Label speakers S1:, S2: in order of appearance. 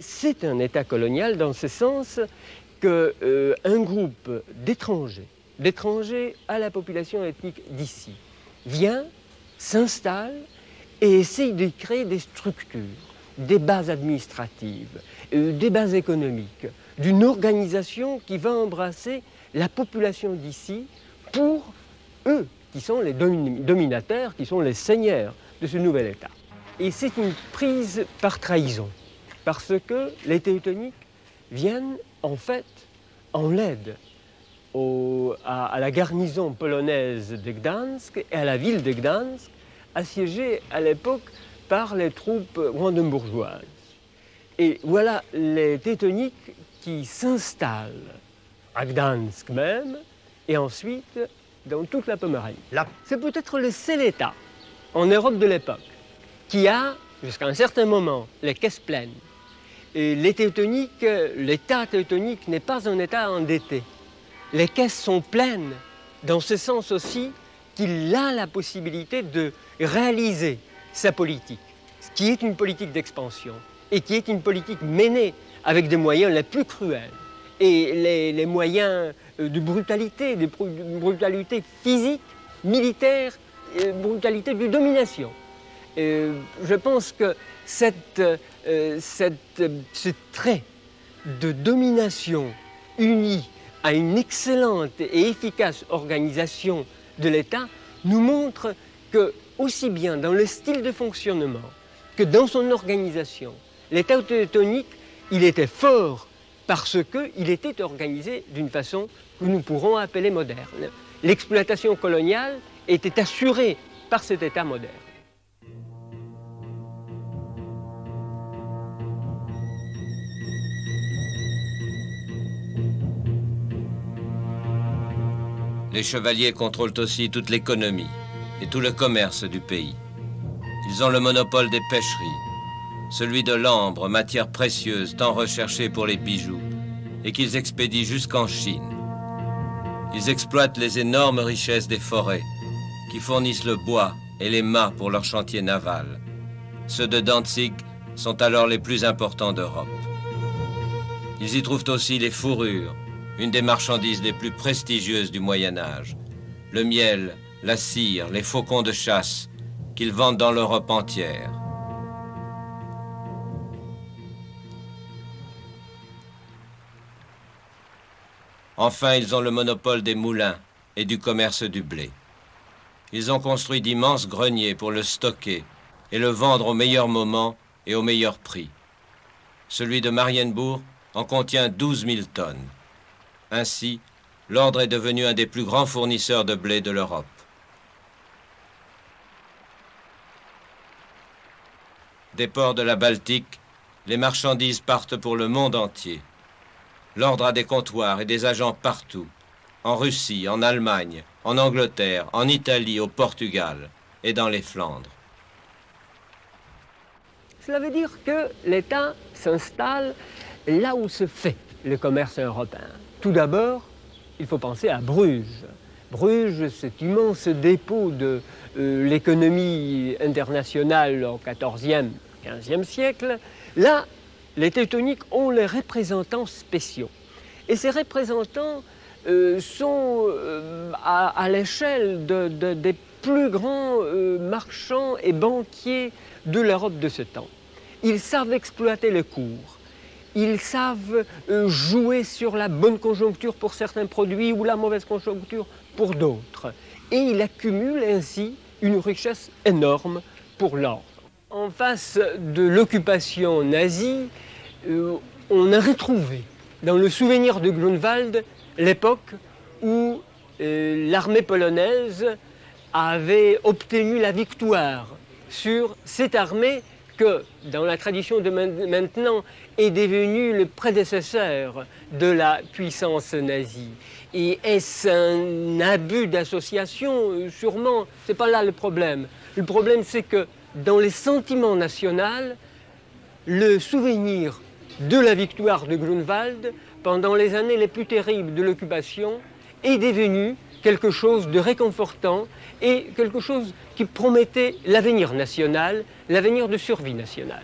S1: c'est un État colonial dans ce sens qu'un groupe d'étrangers à la population ethnique d'ici vient, s'installe et essaye de créer des structures, des bases administratives, des bases économiques, d'une organisation qui va embrasser la population d'ici pour eux, qui sont les dominateurs, qui sont les seigneurs de ce nouvel État. Et c'est une prise par trahison, parce que les Teutoniques viennent en fait en aide à la garnison polonaise de Gdansk et à la ville de Gdansk, assiégée à l'époque par les troupes brandenbourgeoises. Et voilà les Teutoniques qui s'installent à Gdansk même, et ensuite dans toute la Poméranie. C'est peut-être le seul État en Europe de l'époque qui a, jusqu'à un certain moment, les caisses pleines. Et l'État teutonique n'est pas un État endetté. Les caisses sont pleines, dans ce sens aussi qu'il a la possibilité de réaliser sa politique, qui est une politique d'expansion et qui est une politique menée avec des moyens les plus cruels et les moyens de brutalité physique, militaire, brutalité de domination. Je pense que ce trait de domination uni à une excellente et efficace organisation de l'État nous montre que, aussi bien dans le style de fonctionnement que dans son organisation, l'État teutonique, il était fort parce qu'il était organisé d'une façon que nous pourrons appeler moderne. L'exploitation coloniale était assurée par cet État moderne.
S2: Les chevaliers contrôlent aussi toute l'économie et tout le commerce du pays. Ils ont le monopole des pêcheries, celui de l'ambre, matière précieuse tant recherchée pour les bijoux, et qu'ils expédient jusqu'en Chine. Ils exploitent les énormes richesses des forêts, qui fournissent le bois et les mâts pour leurs chantiers navals. Ceux de Danzig sont alors les plus importants d'Europe. Ils y trouvent aussi les fourrures, une des marchandises les plus prestigieuses du Moyen-Âge, le miel, la cire, les faucons de chasse, qu'ils vendent dans l'Europe entière. Enfin, ils ont le monopole des moulins et du commerce du blé. Ils ont construit d'immenses greniers pour le stocker et le vendre au meilleur moment et au meilleur prix. Celui de Marienbourg en contient 12 000 tonnes. Ainsi, l'ordre est devenu un des plus grands fournisseurs de blé de l'Europe. Des ports de la Baltique, les marchandises partent pour le monde entier. L'ordre a des comptoirs et des agents partout, en Russie, en Allemagne, en Angleterre, en Italie, au Portugal et dans les Flandres.
S1: Cela veut dire que l'État s'installe là où se fait le commerce européen. Tout d'abord, il faut penser à Bruges. Bruges, cet immense dépôt de l'économie internationale au XIVe, XVe siècle. Là, les Teutoniques ont les représentants spéciaux. Et ces représentants sont à l'échelle des plus grands marchands et banquiers de l'Europe de ce temps. Ils savent exploiter le cours. Ils savent jouer sur la bonne conjoncture pour certains produits ou la mauvaise conjoncture pour d'autres. Et ils accumulent ainsi une richesse énorme pour l'ordre. En face de l'occupation nazie, on a retrouvé dans le souvenir de Grunwald l'époque où l'armée polonaise avait obtenu la victoire sur cette armée que, dans la tradition de maintenant, est devenu le prédécesseur de la puissance nazie. Et est-ce un abus d'association? Sûrement, ce n'est pas là le problème. Le problème, c'est que dans les sentiments nationaux, le souvenir de la victoire de Grunwald, pendant les années les plus terribles de l'occupation, est devenu quelque chose de réconfortant et quelque chose qui promettait l'avenir national, l'avenir de survie nationale.